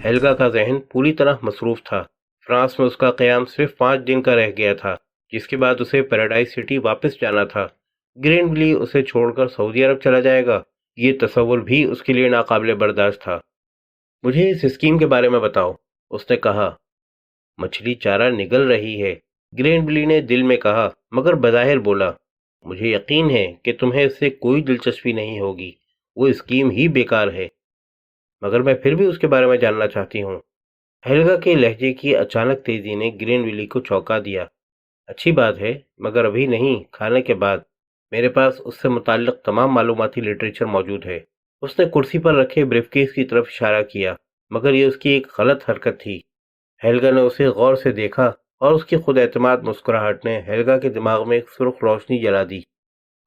Helga का जहन पूरी तरह मसरूफ था। फ्रांस में उसका क़याम सिर्फ 5 दिन का रह गया था, जिसके बाद उसे पैराडाइज सिटी वापस जाना था। ग्रेनविली उसे छोड़कर सऊदी अरब चला जाएगा, ये तसव्वुर भी उसके लिए नाकाबिले बर्दाश्त था। मुझे इस स्कीम के बारे में बताओ, उसने कहा। मछली चारा निगल रही है, ग्रेनविली ने दिल में कहा, मगर बज़ाहिर बोला, मुझे यकीन है कि तुम्हें इससे कोई दिलचस्पी नहीं होगी। वो स्कीम ही बेकार है। मगर मैं फिर भी उसके बारे में जानना चाहती हूँ। हेल्गा के लहजे की अचानक तेजी ने ग्रीनविली को चौंका दिया। अच्छी बात है, मगर अभी नहीं, खाने के बाद। मेरे पास उससे मुताल्लिक तमाम मालूमाती लिटरेचर मौजूद है। उसने कुर्सी पर रखे ब्रीफकेस की तरफ इशारा किया, मगर ये उसकी एक गलत हरकत थी। हेल्गा ने उसे गौर से देखा और उसकी खुद एतमाद मुस्कुराहट ने हेल्गा के दिमाग में एक सुर्ख रोशनी जला दी।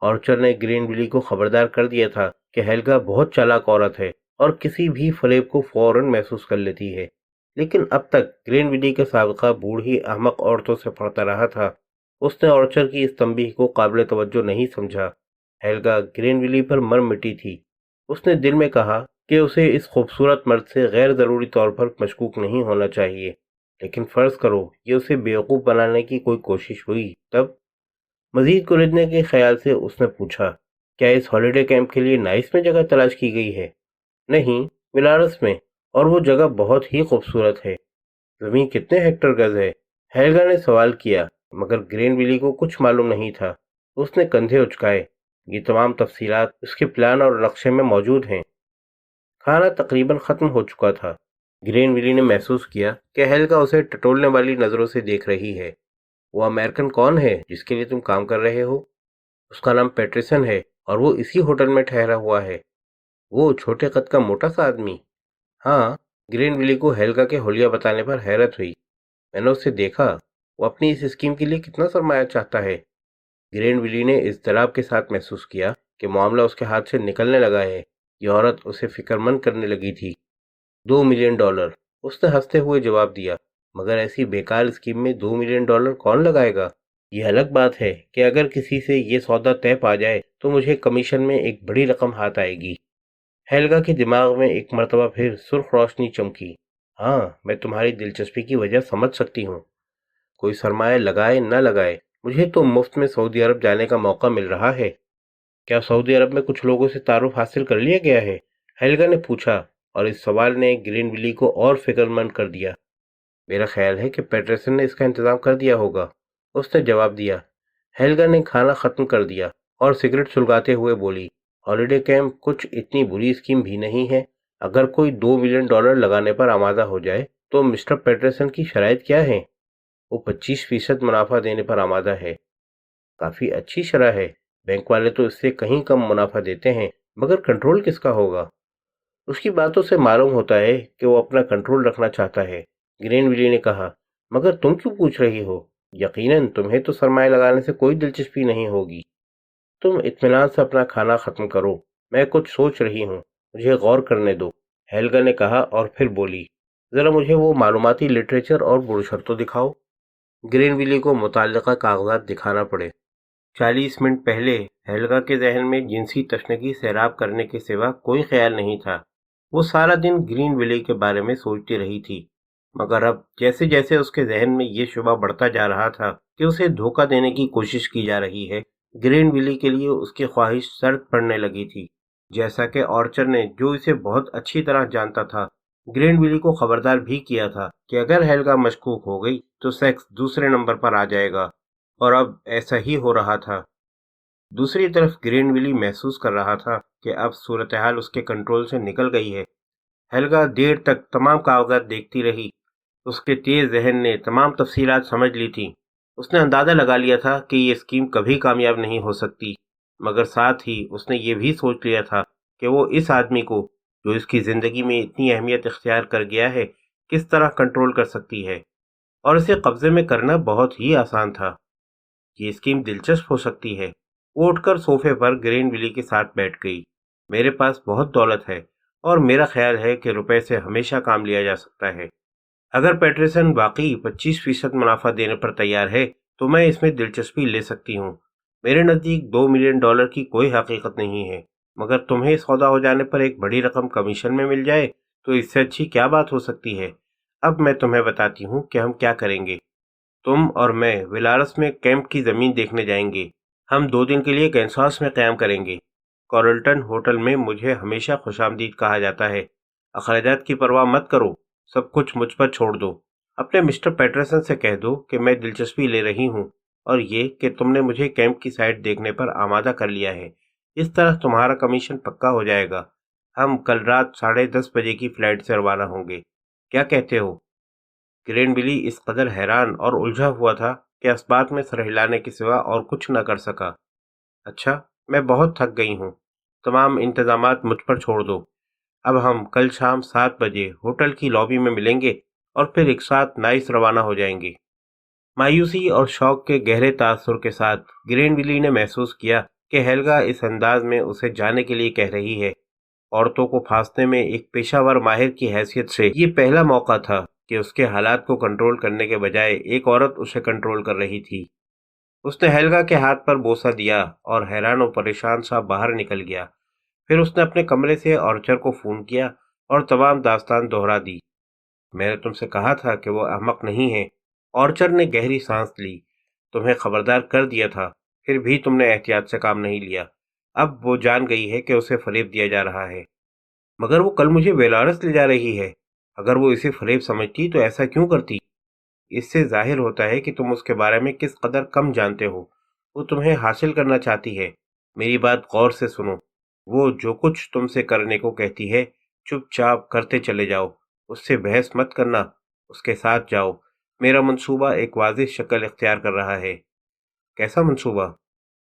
ऑर्चर ने ग्रीनविली को खबरदार कर दिया था कि हेल्गा बहुत चालाक औरत है और किसी भी फरेब को फौरन महसूस कर लेती है। लेकिन अब तक ग्रीनविली का साबिका बूढ़ी अहमक औरतों से पड़ता रहा था। उसने ऑर्चर की इस तंबीह को काबिल तवज्जो नहीं समझा। हेल्गा ग्रीनविली पर मर मिटी थी। उसने दिल में कहा कि उसे इस खूबसूरत मर्द से गैर ज़रूरी तौर पर मशकूक नहीं होना चाहिए। लेकिन फ़र्ज़ करो ये उसे बेवकूफ़ बनाने की कोई कोशिश हुई, तब? मज़ीद उलझने के ख्याल से उसने पूछा, क्या इस हॉलिडे कैंप के लिए नाइस में जगह तलाश की गई है? नहीं, विलारस में, और वो जगह बहुत ही खूबसूरत है। ज़मीन कितने हेक्टर गज है? हेल्गा ने सवाल किया, मगर ग्रीनविली को कुछ मालूम नहीं था। उसने कंधे उचकाए। ये तमाम तफसीलात उसके प्लान और नक्शे में मौजूद हैं। खाना तकरीबन ख़त्म हो चुका था। ग्रीनविली ने महसूस किया कि हेल्गा उसे टटोलने वाली नज़रों से देख रही है। वो अमेरिकन कौन है जिसके लिए तुम काम कर रहे हो? उसका नाम पैट्रिसन है और वो इसी होटल में ठहरा हुआ है। वो छोटे कद का मोटा सा आदमी? हाँ। ग्रीनविली को हेल्गा के हुलिया बताने पर हैरत हुई। मैंने उसे देखा। वो अपनी इस स्कीम के लिए कितना सरमाया चाहता है? ग्रीनविली ने इज़्तिराब के साथ महसूस किया कि मामला उसके हाथ से निकलने लगा है। ये औरत उसे फिक्रमंद करने लगी थी। $2 मिलियन, उसने हंसते हुए जवाब दिया। मगर ऐसी बेकार स्कीम में $2 मिलियन कौन लगाएगा? यह अलग बात है कि अगर किसी से ये सौदा तय पा जाए तो मुझे कमीशन में एक बड़ी रकम हाथ आएगी। हेल्गा के दिमाग में एक मर्तबा फिर सुर्ख रोशनी चमकी। हाँ, मैं तुम्हारी दिलचस्पी की वजह समझ सकती हूँ। कोई सरमाया लगाए न लगाए, मुझे तो मुफ्त में सऊदी अरब जाने का मौका मिल रहा है। क्या सऊदी अरब में कुछ लोगों से तारुफ हासिल कर लिया गया है? हेल्गा ने पूछा, और इस सवाल ने ग्रीनविली को और फिक्रमंद कर दिया। मेरा ख्याल है कि पैटरसन ने इसका इंतजाम कर दिया होगा, उसने जवाब दिया। हेल्गा ने खाना खत्म कर दिया और सिगरेट सुलगाते हुए बोली, हॉलिडे कैंप कुछ इतनी बुरी स्कीम भी नहीं है। अगर कोई $2 मिलियन लगाने पर आमादा हो जाए तो मिस्टर पैटरसन की शराइत क्या है? वो 25% मुनाफा देने पर आमादा है। काफी अच्छी शरह है। बैंक वाले तो इससे कहीं कम मुनाफा देते हैं, मगर कंट्रोल किसका होगा? उसकी बातों से मालूम होता है कि वो अपना कंट्रोल रखना चाहता है। ग्रीनविली ने कहा, मगर तुम क्यों पूछ रही हो? यकीनन तुम्हें तो सरमाया लगाने से कोई दिलचस्पी नहीं होगी। तुम इत्मीनान से अपना खाना खत्म करो, मैं कुछ सोच रही हूँ, मुझे गौर करने दो। हेल्गा ने कहा और फिर बोली, जरा मुझे वो मालूमाती लिटरेचर और ब्रोशर दिखाओ। ग्रीनविली को मुताल्लिका कागजात दिखाना पड़े। 40 मिनट पहले हेल्गा के जहन में जिनसी तशनगी सैराब करने के सिवा कोई ख्याल नहीं था। वो सारा दिन ग्रीनविली के बारे में सोचती रही थी, मगर अब जैसे जैसे उसके जहन में ये शुबा बढ़ता जा रहा था कि उसे धोखा देने की कोशिश की जा रही है, ग्रीनविली के लिए उसकी ख्वाहिश सर्द पड़ने लगी थी। जैसा कि ऑर्चर ने, जो इसे बहुत अच्छी तरह जानता था, ग्रीनविली को खबरदार भी किया था कि अगर हेल्गा मशकूक हो गई तो सेक्स दूसरे नंबर पर आ जाएगा, और अब ऐसा ही हो रहा था। दूसरी तरफ ग्रीनविली महसूस कर रहा था कि अब सूरत हाल उसके कंट्रोल से निकल गई है। हेल्गा देर तक तमाम कागजात देखती रही। उसके तेज जहन ने तमाम तफसीलात समझ ली थी। उसने अंदाज़ा लगा लिया था कि ये स्कीम कभी कामयाब नहीं हो सकती, मगर साथ ही उसने ये भी सोच लिया था कि वो इस आदमी को, जो इसकी ज़िंदगी में इतनी अहमियत इख्तियार कर गया है, किस तरह कंट्रोल कर सकती है। और इसे कब्जे में करना बहुत ही आसान था। ये स्कीम दिलचस्प हो सकती है। वो उठकर सोफे पर ग्रीनविली के साथ बैठ गई। मेरे पास बहुत दौलत है और मेरा ख्याल है कि रुपए से हमेशा काम लिया जा सकता है। अगर पैटरसन वाकई 25% मुनाफा देने पर तैयार है तो मैं इसमें दिलचस्पी ले सकती हूँ। मेरे नज़दीक $2 मिलियन की कोई हकीकत नहीं है, मगर तुम्हें सौदा हो जाने पर एक बड़ी रकम कमीशन में मिल जाए तो इससे अच्छी क्या बात हो सकती है। अब मैं तुम्हें बताती हूँ कि हम क्या करेंगे। तुम और मैं विलारस में कैंप की ज़मीन देखने जाएंगे। हम 2 दिन के लिए कैंसास में क़याम करेंगे। कॉरल्टन होटल में मुझे हमेशा खुशामदीद कहा जाता है। अखराजात की परवाह मत करो, सब कुछ मुझ पर छोड़ दो। अपने मिस्टर पैटरसन से कह दो कि मैं दिलचस्पी ले रही हूँ और ये कि तुमने मुझे कैंप की साइट देखने पर आमादा कर लिया है। इस तरह तुम्हारा कमीशन पक्का हो जाएगा। हम कल रात 10:30 बजे की फ्लाइट से रवाना होंगे। क्या कहते हो? ग्रेनविली इस कदर हैरान और उलझा हुआ था कि इस बात में सर हिलाने के सिवा और कुछ न कर सका। अच्छा, मैं बहुत थक गई हूँ। तमाम इंतजामात मुझ पर छोड़ दो। अब हम कल शाम 7 बजे होटल की लॉबी में मिलेंगे और फिर एक साथ नाइस रवाना हो जाएंगे। मायूसी और शौक के गहरे तासुर के साथ ग्रेनविली ने महसूस किया कि हेल्गा इस अंदाज में उसे जाने के लिए कह रही है। औरतों को फांसने में एक पेशावर माहिर की हैसियत से ये पहला मौका था कि उसके हालात को कंट्रोल करने के बजाय एक औरत उसे कंट्रोल कर रही थी। उसने हेल्गा के हाथ पर बोसा दिया और हैरान और परेशान सा बाहर निकल गया। फिर उसने अपने कमरे से ऑर्चर को फोन किया और तमाम दास्तान दोहरा दी। मैंने तुमसे कहा था कि वो अहमक नहीं है। ऑर्चर ने गहरी सांस ली। तुम्हें खबरदार कर दिया था, फिर भी तुमने एहतियात से काम नहीं लिया। अब वो जान गई है कि उसे फरेब दिया जा रहा है। मगर वो कल मुझे बेलारस ले जा रही है। अगर वो इसे फरेब समझती तो ऐसा क्यों करती? इससे जाहिर होता है कि तुम उसके बारे में किस कदर कम जानते हो। वो तुम्हें हासिल करना चाहती है। मेरी बात गौर से सुनो। वो जो कुछ तुमसे करने को कहती है, चुपचाप करते चले जाओ। उससे बहस मत करना, उसके साथ जाओ। मेरा मंसूबा एक वाज़ेह शक्ल इख्तियार कर रहा है। कैसा मंसूबा?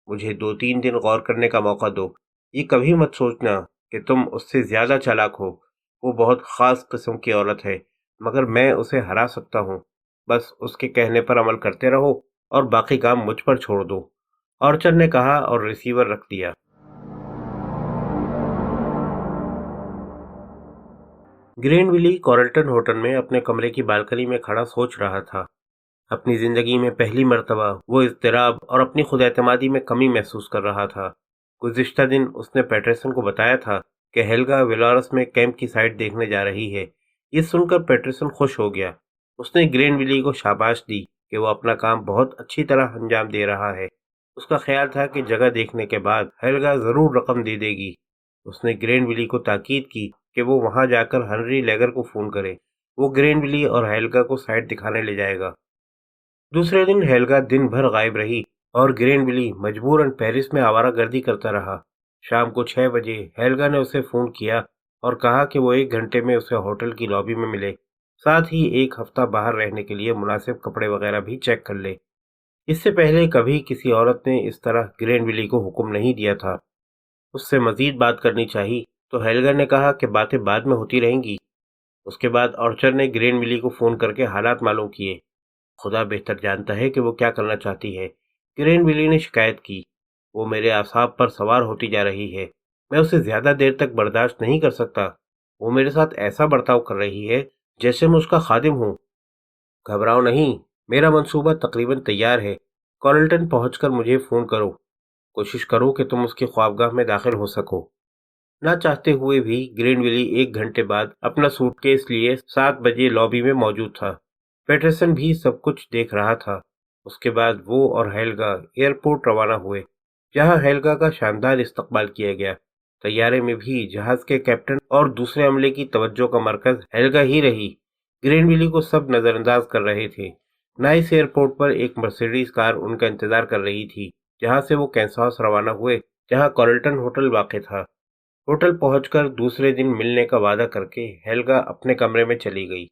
मुझे 2-3 दिन गौर करने का मौका दो। ये कभी मत सोचना कि तुम उससे ज़्यादा चालाक हो। वो बहुत ख़ास किस्म की औरत है, मगर मैं उसे हरा सकता हूँ। बस उसके कहने पर अमल करते रहो और बाकी काम मुझ पर छोड़ दो। ऑर्चर ने कहा और रिसीवर रख दिया। ग्रीनविली कॉरल्टन होटल में अपने कमरे की बालकनी में खड़ा सोच रहा था। अपनी जिंदगी में पहली मर्तबा वो इज़्तिराब और अपनी खुद-एतमादी में कमी महसूस कर रहा था। गुज़िश्ता दिन उसने पैटरसन को बताया था कि हेल्गा विलारस में कैंप की साइट देखने जा रही है। ये सुनकर पैटरसन खुश हो गया। उसने ग्रेनविली को शाबाश दी कि वो अपना काम बहुत अच्छी तरह अंजाम दे रहा है। उसका ख्याल था कि जगह देखने के बाद हेल्गा ज़रूर रकम दे देगी। उसने ग्रेनविली को ताकीद की कि वो वहां जाकर हेनरी लेगर को फ़ोन करे। वो ग्रेनविली और हेल्गा को साइट दिखाने ले जाएगा। दूसरे दिन हेल्गा दिन भर गायब रही और ग्रेनविली मजबूरन पेरिस में आवारागर्दी करता रहा। शाम को 6 बजे हेल्गा ने उसे फ़ोन किया और कहा कि वो 1 घंटे में उसे होटल की लॉबी में मिले। साथ ही एक हफ्ता बाहर रहने के लिए मुनासिब कपड़े वगैरह भी चेक कर ले। इससे पहले कभी किसी औरत ने इस तरह ग्रेनविली को हुक्म नहीं दिया था। उससे मजीद बात करनी चाहिए तो हेल्गा ने कहा कि बातें बाद में होती रहेंगी। उसके बाद ऑर्चर ने ग्रेनविली को फ़ोन करके हालात मालूम किए। खुदा बेहतर जानता है कि वो क्या करना चाहती है। ग्रेनविली ने शिकायत की। वो मेरे आसाब पर सवार होती जा रही है। मैं उसे ज्यादा देर तक बर्दाश्त नहीं कर सकता। वो मेरे साथ ऐसा बर्ताव कर रही है जैसे मैं उसका खादिम हूँ। घबराओ नहीं, मेरा मंसूबा तकरीबन तैयार है। कॉरल्टन पहुंचकर मुझे फ़ोन करो। कोशिश करो कि तुम उसकी ख्वाबगाह में दाखिल हो सको। ना चाहते हुए भी ग्रीनविली 1 घंटे बाद अपना सूटकेस लिए 7 बजे लॉबी में मौजूद था। पेटरसन भी सब कुछ देख रहा था। उसके बाद वो और हेल्गा एयरपोर्ट रवाना हुए, जहां हेल्गा का शानदार इस्तकबाल किया गया। तैयारे में भी जहाज के कैप्टन और दूसरे अमले की तवज्जो का मरकज हेल्गा ही रही। ग्रीनविली को सब नजरअंदाज कर रहे थे। नाइस एयरपोर्ट पर एक मर्सिडीज कार उनका इंतजार कर रही थी, जहां से वो कैंसास रवाना हुए, जहां कॉरल्टन होटल वाक़ था। होटल पहुंचकर दूसरे दिन मिलने का वादा करके हेल्गा अपने कमरे में चली गई।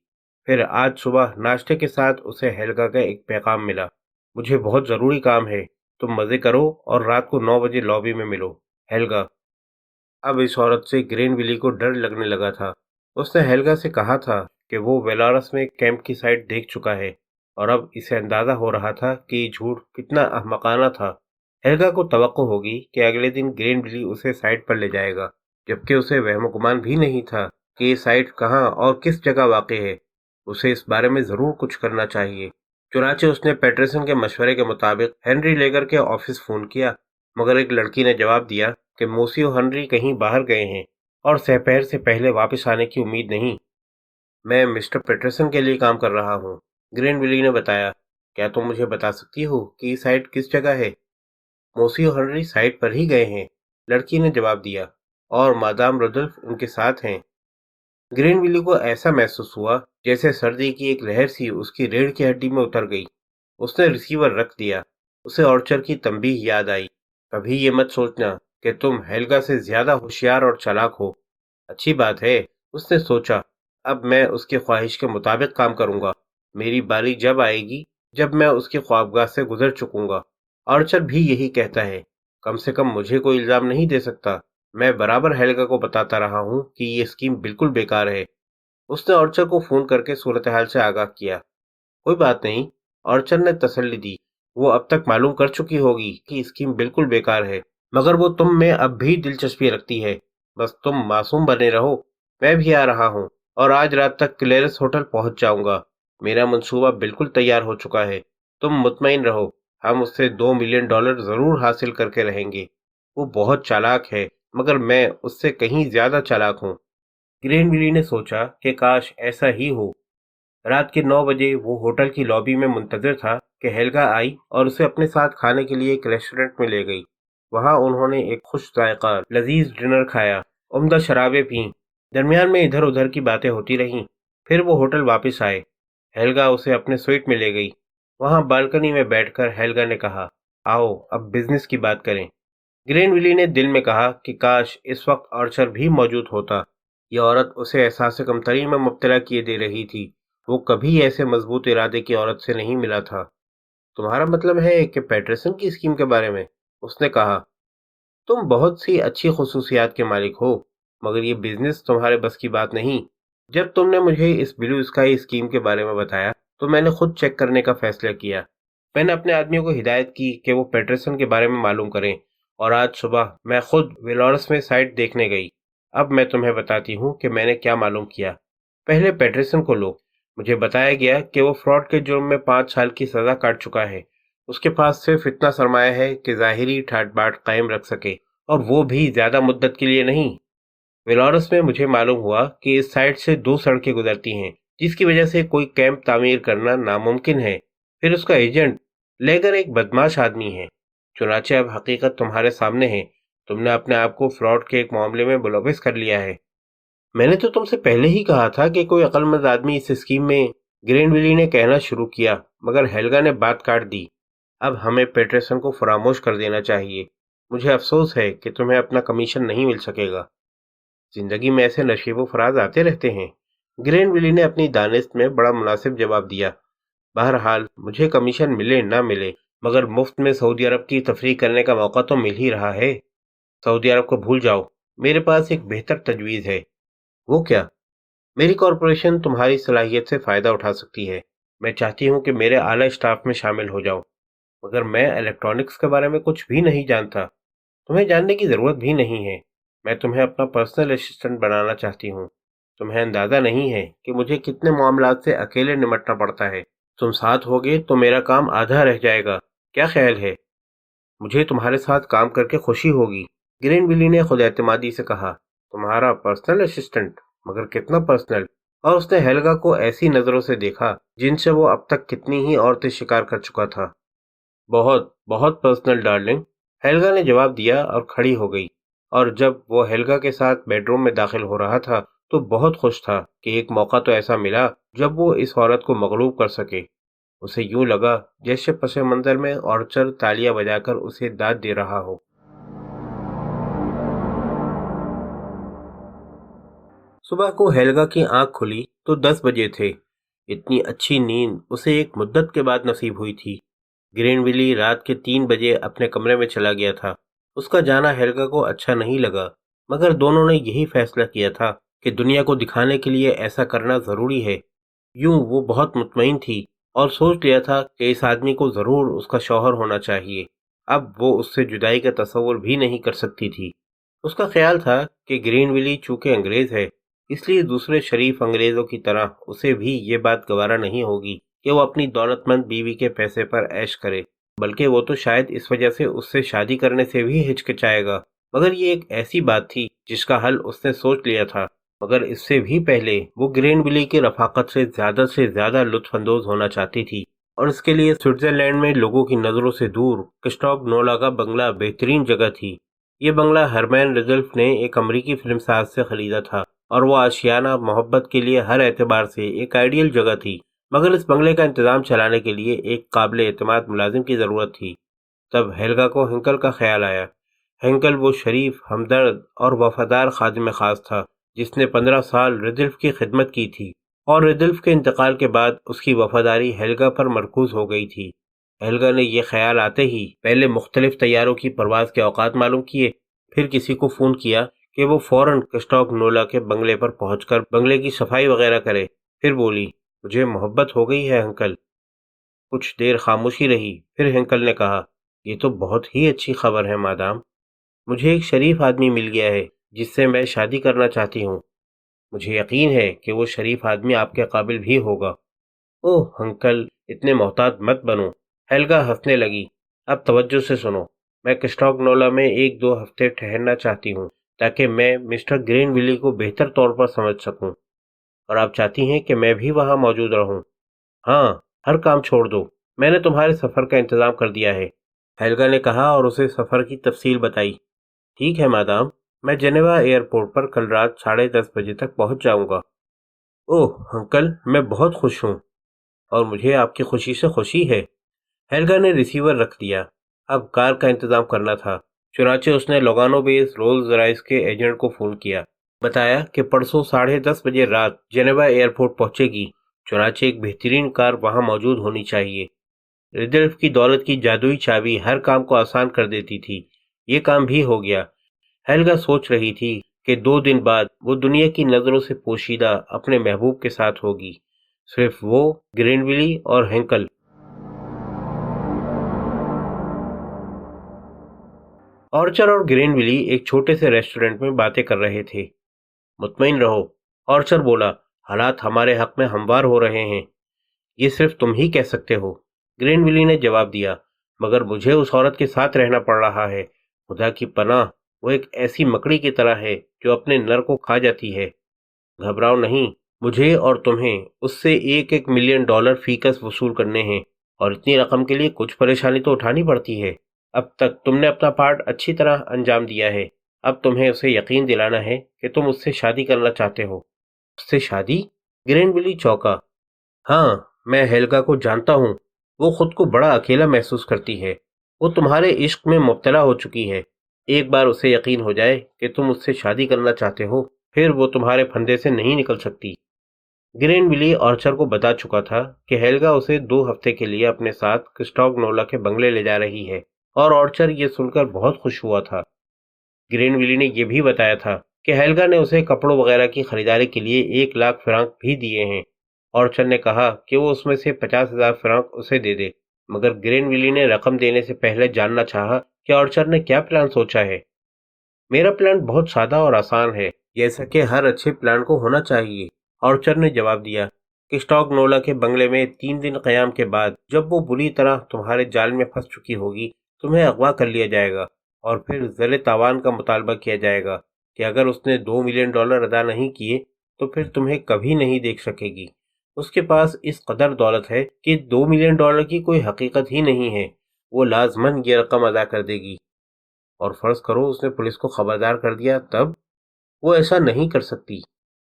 फिर आज सुबह नाश्ते के साथ उसे हेल्गा का एक पैगाम मिला। मुझे बहुत ज़रूरी काम है। तुम मज़े करो और रात को 9 बजे लॉबी में मिलो। हेल्गा। अब इस औरत से ग्रेनविली को डर लगने लगा था। उसने हेल्गा से कहा था कि वो वेलारस में कैंप की साइट देख चुका है और अब इसे अंदाज़ा हो रहा था कि ये झूठ कितना अहमकाना था। हेल्गा को तवक्को होगी कि अगले दिन ग्रेनविली उसे साइट पर ले जाएगा, जबकि उसे वहम गुमान भी नहीं था कि ये साइट कहाँ और किस जगह वाक़ई है। उसे इस बारे में ज़रूर कुछ करना चाहिए। चुनांचे उसने पैटरसन के मशवरे के मुताबिक हेनरी लेगर के ऑफिस फ़ोन किया, मगर एक लड़की ने जवाब दिया कि मोसी और हेनरी कहीं बाहर गए हैं और दोपहर से पहले वापस आने की उम्मीद नहीं। मैं मिस्टर पैटरसन के लिए काम कर रहा हूँ, ग्रेनविली ने बताया। क्या तुम मुझे बता सकती हो कि ये साइट किस जगह है? मोसियो हनरी साइट पर ही गए हैं, लड़की ने जवाब दिया, और मादाम रुडोल्फ उनके साथ हैं। ग्रेनविली को ऐसा महसूस हुआ जैसे सर्दी की एक लहर सी उसकी रीढ़ की हड्डी में उतर गई। उसने रिसीवर रख दिया। उसे ऑर्चर की तंबीह याद आई। कभी ये मत सोचना कि तुम हेल्गा से ज्यादा होशियार और चालाक हो। अच्छी बात है, उसने सोचा। अब मैं उसके ख्वाहिश के मुताबिक काम करूंगा। मेरी बारी जब आएगी, जब मैं उसकी ख्वाबगाह से गुजर चुकूंगा। आर्चर भी यही कहता है। कम से कम मुझे कोई इल्जाम नहीं दे सकता। मैं बराबर हेल्गा को बताता रहा हूँ कि ये स्कीम बिल्कुल बेकार है। उसने आर्चर को फोन करके सूरत हाल से आगाह किया। कोई बात नहीं, आर्चर ने तसल्ली दी। वो अब तक मालूम कर चुकी होगी कि स्कीम बिल्कुल बेकार है, मगर वो तुम में अब भी दिलचस्पी रखती है। बस तुम मासूम बने रहो। मैं भी आ रहा हूँ और आज रात तक क्लेरस होटल पहुंच जाऊंगा। मेरा मंसूबा बिल्कुल तैयार हो चुका है। तुम मुतमईन रहो, हम उससे $2 मिलियन जरूर हासिल करके रहेंगे। वो बहुत चालाक है, मगर मैं उससे कहीं ज्यादा चालाक हूँ। ग्रेनविली ने सोचा कि काश ऐसा ही हो। रात के 9 बजे वो होटल की लॉबी में मुंतजर था कि हेल्गा आई और उसे अपने साथ खाने के लिए एक रेस्टोरेंट में ले गई। वहां उन्होंने एक खुश जायका लजीज डिनर खाया, उम्दा शराबें पीं। दरमियान में इधर उधर की बातें होती रहीं। फिर वो होटल वापस आए। हेल्गा उसे अपने स्वीट में ले गई। वहां बालकनी में बैठकर हेल्गा ने कहा, आओ अब बिजनेस की बात करें। ग्रेनविली ने दिल में कहा कि काश इस वक्त आर्चर भी मौजूद होता। यह औरत उसे एहसास कमतरी में मुब्तला किए दे रही थी। वो कभी ऐसे मजबूत इरादे की औरत से नहीं मिला था। तुम्हारा मतलब है कि पैटरसन की स्कीम के बारे में? उसने कहा। तुम बहुत सी अच्छी खुसूसियात के मालिक हो, मगर ये बिजनेस तुम्हारे बस की बात नहीं। जब तुमने मुझे इस ब्लू स्काई स्कीम के बारे में बताया तो मैंने खुद चेक करने का फैसला किया। मैंने अपने आदमियों को हिदायत की कि वो पैटरसन के बारे में मालूम करें, और आज सुबह मैं खुद वेलोरस में साइट देखने गई। अब मैं तुम्हें बताती हूँ कि मैंने क्या मालूम किया। पहले पैटरसन को लो। मुझे बताया गया कि वो फ्रॉड के जुर्म में 5 साल की सजा काट चुका है। उसके पास सिर्फ इतना सरमाया है कि ज़ाहिरी ठाट बाट कायम रख सके, और वो भी ज्यादा मुद्दत के लिए नहीं। वेलोरस में मुझे मालूम हुआ कि इस साइड से 2 सड़कें गुजरती हैं, जिसकी वजह से कोई कैंप तामीर करना नामुमकिन है। फिर उसका एजेंट लेगर एक बदमाश आदमी है। चुनाचे अब हकीकत तुम्हारे सामने है। तुमने अपने आप को फ्रॉड के एक मामले में मुलविस कर लिया है। मैंने तो तुमसे पहले ही कहा था कि कोई अक्लमंद आदमी इस स्कीम में, ग्रेनविली ने कहना शुरू किया, मगर हेल्गा ने बात काट दी। अब हमें पैटरसन को फरामोश कर देना चाहिए। मुझे अफसोस है कि तुम्हें अपना कमीशन नहीं मिल सकेगा। जिंदगी में ऐसे नशीबो फराज आते रहते हैं। ग्रेनविली ने अपनी दानिश में बड़ा मुनासिब जवाब दिया। बहरहाल मुझे कमीशन मिले ना मिले, मगर मुफ्त में सऊदी अरब की तफरीह करने का मौका तो मिल ही रहा है। सऊदी अरब को भूल जाओ। मेरे पास एक बेहतर तजवीज़ है। वो क्या? मेरी कॉरपोरेशन तुम्हारी सलाहियत से फ़ायदा उठा सकती है। मैं चाहती हूँ कि मेरे आला स्टाफ में शामिल हो जाओ, मगर मैं इलेक्ट्रॉनिक्स के बारे में कुछ भी नहीं जानता। तुम्हें जानने की ज़रूरत भी नहीं है। मैं तुम्हें अपना पर्सनल असिस्टेंट बनाना चाहती हूँ। तुम्हें अंदाज़ा नहीं है कि मुझे कितने मामलात से अकेले निमटना पड़ता है। तुम साथ होगे तो मेरा काम आधा रह जाएगा। क्या ख्याल है? मुझे तुम्हारे साथ काम करके खुशी होगी, ग्रेनविली ने खुद एतमादी से कहा। तुम्हारा पर्सनल असिस्टेंट? मगर कितना पर्सनल? और उसने हेल्गा को ऐसी नज़रों से देखा जिनसे वो अब तक कितनी ही औरतें शिकार कर चुका था। बहुत बहुत पर्सनल डार्लिंग, हेल्गा ने जवाब दिया और खड़ी हो गई। और जब वो हेल्गा के साथ बेडरूम में दाखिल हो रहा था तो बहुत खुश था कि एक मौका तो ऐसा मिला जब वो इस औरत को मगलूब कर सके। उसे यूं लगा जैसे पस मंजर में ऑर्चर तालियां बजाकर उसे दाद दे रहा हो। सुबह को हेल्गा की आंख खुली तो 10 बजे थे। इतनी अच्छी नींद उसे एक मुद्दत के बाद नसीब हुई थी। ग्रेनविली रात के 3 बजे अपने कमरे में चला गया था। उसका जाना हेल्गा को अच्छा नहीं लगा, मगर दोनों ने यही फैसला किया था कि दुनिया को दिखाने के लिए ऐसा करना जरूरी है। यूं वो बहुत मुतमईन थी और सोच लिया था कि इस आदमी को जरूर उसका शौहर होना चाहिए। अब वो उससे जुदाई का तसव्वुर भी नहीं कर सकती थी। उसका ख्याल था कि ग्रीनविली चूंकि अंग्रेज है, इसलिए दूसरे शरीफ अंग्रेजों की तरह उसे भी ये बात गवारा नहीं होगी कि वो अपनी दौलतमंद बीवी के पैसे पर ऐश करे, बल्कि वो तो शायद इस वजह से उससे शादी करने से भी हिचकिचाएगा مگر یہ ایک ایسی بات تھی جس کا حل اس نے سوچ لیا تھا، مگر اس سے بھی پہلے وہ گرین بلی کی رفاقت سے زیادہ لطف اندوز ہونا چاہتی تھی، اور اس کے لیے سوئٹزرلینڈ میں لوگوں کی نظروں سے دور کسٹاگ نولا کا بنگلہ بہترین جگہ تھی۔ یہ بنگلہ ہرمین ریڈولف نے ایک امریکی فلم ساز سے خریدا تھا، اور وہ آشیانہ محبت کے لیے ہر اعتبار سے ایک آئیڈیل جگہ تھی، مگر اس بنگلے کا انتظام چلانے کے لیے ایک قابل اعتماد ملازم کی ضرورت تھی۔ تب ہیلگا کو ہینکل کا خیال آیا۔ ہینکل وہ شریف، ہمدرد اور وفادار خادم خاص تھا جس نے 15 سال ریڈولف کی خدمت کی تھی، اور ریڈولف کے انتقال کے بعد اس کی وفاداری ہیلگا پر مرکوز ہو گئی تھی۔ ہیلگا نے یہ خیال آتے ہی پہلے مختلف طیاروں کی پرواز کے اوقات معلوم کیے، پھر کسی کو فون کیا کہ وہ فوراً کسٹاگ نولا کے بنگلے پر پہنچ کر بنگلے کی صفائی وغیرہ کرے۔ پھر بولی، مجھے محبت ہو گئی ہے ہینکل۔ کچھ دیر خاموشی رہی، پھر ہینکل نے کہا، یہ تو بہت ہی اچھی خبر ہے مادام، مجھے ایک شریف آدمی مل گیا ہے جس سے میں شادی کرنا چاہتی ہوں۔ مجھے یقین ہے کہ وہ شریف آدمی آپ کے قابل بھی ہوگا۔ اوہ ہنکل، اتنے محتاط مت بنو۔ ہیلگا ہنسنے لگی۔ اب توجہ سے سنو، میں کسٹاگ نولا میں 1-2 ہفتے ٹھہرنا چاہتی ہوں تاکہ میں مسٹر گرین ویلی کو بہتر طور پر سمجھ سکوں، اور آپ چاہتی ہیں کہ میں بھی وہاں موجود رہوں؟ ہاں، ہر کام چھوڑ دو، میں نے تمہارے سفر کا انتظام کر دیا ہے، ہیلگا نے کہا اور اسے سفر کی تفصیل بتائی۔ ٹھیک ہے مادام، میں جنیوا ایئرپورٹ پر کل رات 10:30 بجے تک پہنچ جاؤں گا۔ اوہ انکل، میں بہت خوش ہوں، اور مجھے آپ کی خوشی سے خوشی ہے۔ ہیلگا نے ریسیور رکھ دیا۔ اب کار کا انتظام کرنا تھا، چنانچہ اس نے لوگانو بیس رولز رائس کے ایجنٹ کو فون کیا، بتایا کہ پرسوں 10:30 بجے رات جنیوا ایئرپورٹ پہنچے گی، چنانچہ ایک بہترین کار وہاں موجود ہونی چاہیے۔ ریڈولف کی دولت کی جادوئی چابی ہر کام کو آسان کر دیتی تھی۔ یہ کام بھی ہو گیا۔ ہیلگا سوچ رہی تھی کہ 2 دن بعد وہ دنیا کی نظروں سے پوشیدہ اپنے محبوب کے ساتھ ہوگی، صرف وہ، گرین ویلی اور ہینکل۔ آرچر اور گرین ویلی ایک چھوٹے سے ریسٹورنٹ میں باتیں کر رہے تھے۔ مطمئن رہو، آرچر بولا، حالات ہمارے حق میں ہموار ہو رہے ہیں، یہ صرف تم ہی کہہ سکتے ہو۔ گرین ویلی نے جواب دیا، مگر مجھے اس عورت کے ساتھ رہنا پڑ رہا ہے، خدا کی پناہ، وہ ایک ایسی مکڑی کی طرح ہے جو اپنے نر کو کھا جاتی ہے۔ گھبراؤ نہیں، مجھے اور تمہیں اس سے $1 ملین فی کس وصول کرنے ہیں، اور اتنی رقم کے لیے کچھ پریشانی تو اٹھانی پڑتی ہے۔ اب تک تم نے اپنا پارٹ اچھی طرح انجام دیا ہے، اب تمہیں اسے یقین دلانا ہے کہ تم اس سے شادی کرنا چاہتے ہو۔ اس سے شادی؟ گرین ویلی چونکا۔ ہاں، میں ہیلگا کو جانتا ہوں، وہ خود کو بڑا اکیلا محسوس کرتی ہے، وہ تمہارے عشق میں مبتلا ہو چکی ہے۔ ایک بار اسے یقین ہو جائے کہ تم اس سے شادی کرنا چاہتے ہو، پھر وہ تمہارے پھندے سے نہیں نکل سکتی۔ گرین ویلی آرچر کو بتا چکا تھا کہ ہیلگا اسے 2 ہفتے کے لیے اپنے ساتھ کسٹاگ نولا کے بنگلے لے جا رہی ہے، اور آرچر یہ سن کر بہت خوش ہوا تھا۔ گرین ویلی نے یہ بھی بتایا تھا کہ ہیلگا نے اسے کپڑوں وغیرہ کی خریداری کے لیے 1 لاکھ فرانک بھی دیے ہیں۔ آرچر نے کہا کہ وہ اس میں سے 50,000 فرانک اسے دے دے، مگر گرین ویلی نے رقم دینے سے پہلے جاننا چاہا کہ آرچر نے کیا پلان سوچا ہے۔ میرا پلان بہت سادہ اور آسان ہے، جیسا کہ ہر اچھے پلان کو ہونا چاہیے، آرچر نے جواب دیا۔ کسٹاگ نولا کے بنگلے میں 3 دن قیام کے بعد، جب وہ بری طرح تمہارے جال میں پھنس چکی ہوگی، تمہیں اغوا کر لیا جائے گا، اور پھر زر تاوان کا مطالبہ کیا جائے گا کہ اگر اس نے $2 ملین ادا نہیں کیے تو پھر تمہیں کبھی نہیں دیکھ سکے گی۔ اس کے پاس اس قدر دولت ہے کہ $2 ملین کی کوئی حقیقت ہی نہیں ہے، وہ لازماً یہ رقم ادا کر دے گی۔ اور فرض کرو اس نے پولیس کو خبردار کر دیا، تب؟ وہ ایسا نہیں کر سکتی،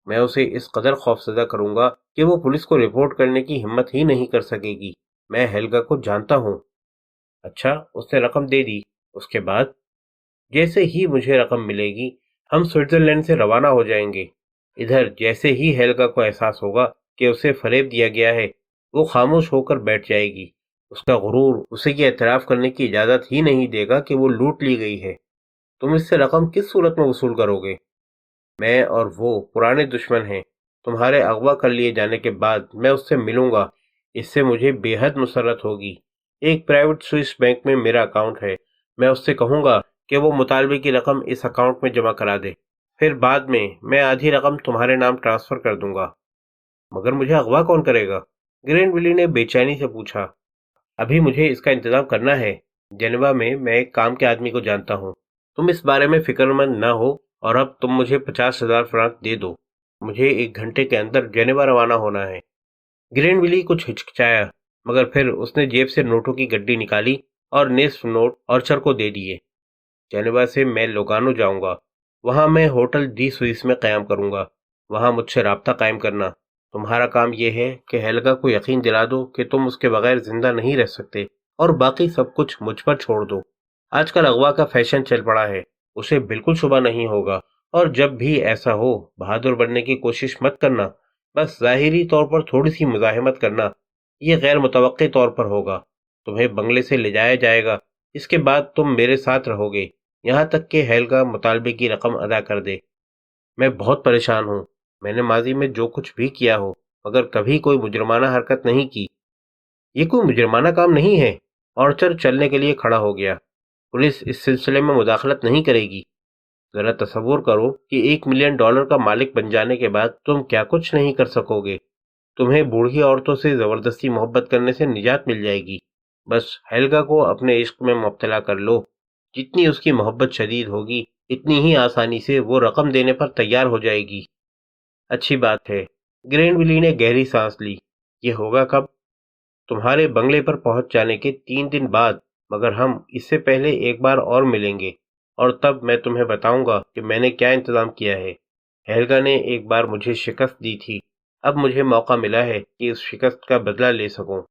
میں اسے اس قدر خوفزدہ کروں گا کہ وہ پولیس کو رپورٹ کرنے کی ہمت ہی نہیں کر سکے گی۔ میں ہیلگا کو جانتا ہوں۔ اچھا، اس نے رقم دے دی، اس کے بعد؟ جیسے ہی مجھے رقم ملے گی، ہم سوئٹزرلینڈ سے روانہ ہو جائیں گے۔ ادھر جیسے ہی ہیلگا کو احساس ہوگا کہ اسے فریب دیا گیا ہے، وہ خاموش ہو کر بیٹھ جائے گی۔ اس کا غرور اسے یہ اعتراف کرنے کی اجازت ہی نہیں دے گا کہ وہ لوٹ لی گئی ہے۔ تم اس سے رقم کس صورت میں وصول کرو گے؟ میں اور وہ پرانے دشمن ہیں۔ تمہارے اغوا کر لیے جانے کے بعد میں اس سے ملوں گا، اس سے مجھے بے حد مسرت ہوگی۔ ایک پرائیویٹ سوئس بینک میں میرا اکاؤنٹ ہے، میں اس سے کہوں گا کہ وہ مطالبے کی رقم اس اکاؤنٹ میں جمع کرا دے، پھر بعد میں آدھی رقم تمہارے نام ٹرانسفر کر دوں گا۔ مگر مجھے اغوا کون کرے گا؟ گرین ویلی نے بے چینی سے پوچھا۔ ابھی مجھے اس کا انتظام کرنا ہے۔ جنیوا میں ایک کام کے آدمی کو جانتا ہوں، तुम इस बारे में फिक्रमंद न हो और अब तुम मुझे 50,000 फ्रांक दे दो। मुझे 1 घंटे के अंदर जेनेवा रवाना होना है। ग्रेनविली कुछ हिचकिचाया, मगर फिर उसने जेब से नोटों की गड्डी निकाली और निस्फ नोट ऑर्चर को दे दिए। जेनेवा से मैं लोगानो जाऊंगा। वहां मैं होटल दी स्विस में क़याम करूंगा। वहां मुझसे राब्ता कायम करना। तुम्हारा काम यह है कि हेल्गा को यकीन दिला दो कि तुम उसके बगैर जिंदा नहीं रह सकते, और बाकी सब कुछ मुझ पर छोड़ दो। आजकल अगवा का फैशन चल पड़ा है, उसे बिल्कुल शुबा नहीं होगा। और जब भी ऐसा हो, बहादुर बनने की कोशिश मत करना, बस ज़ाहिरी तौर पर थोड़ी सी मुज़ाहिमत करना। ये गैर मुतवक्की तौर पर होगा। तुम्हें बंगले से ले जाया जाएगा। इसके बाद तुम मेरे साथ रहोगे, यहाँ तक कि हेल्गा मुतालबे की रकम अदा कर दे। मैं बहुत परेशान हूँ। मैंने माजी में जो कुछ भी किया हो, मगर कभी कोई मुजरमाना हरकत नहीं की। ये कोई मुजरमाना काम नहीं है। ऑर्चर चलने के लिए खड़ा हो गया। पुलिस इस सिलसिले में मुदाखलत नहीं करेगी। जरा तसव्वुर करो कि $1 मिलियन का मालिक बन जाने के बाद तुम क्या कुछ नहीं कर सकोगे। तुम्हें बूढ़ी औरतों से जबरदस्ती मोहब्बत करने से निजात मिल जाएगी। बस हेल्गा को अपने इश्क में मुब्तला कर लो। जितनी उसकी मोहब्बत शदीद होगी, इतनी ही आसानी से वो रकम देने पर तैयार हो जाएगी। अच्छी बात है। ग्रेनविली ने गहरी सांस ली। ये होगा कब? तुम्हारे बंगले पर पहुंच जाने के 3 दिन बाद, मगर हम इससे पहले एक बार और मिलेंगे, और तब मैं तुम्हें बताऊंगा कि मैंने क्या इंतजाम किया है। हेल्गा ने एक बार मुझे शिकस्त दी थी। अब मुझे मौका मिला है कि उस शिकस्त का बदला ले सकूं।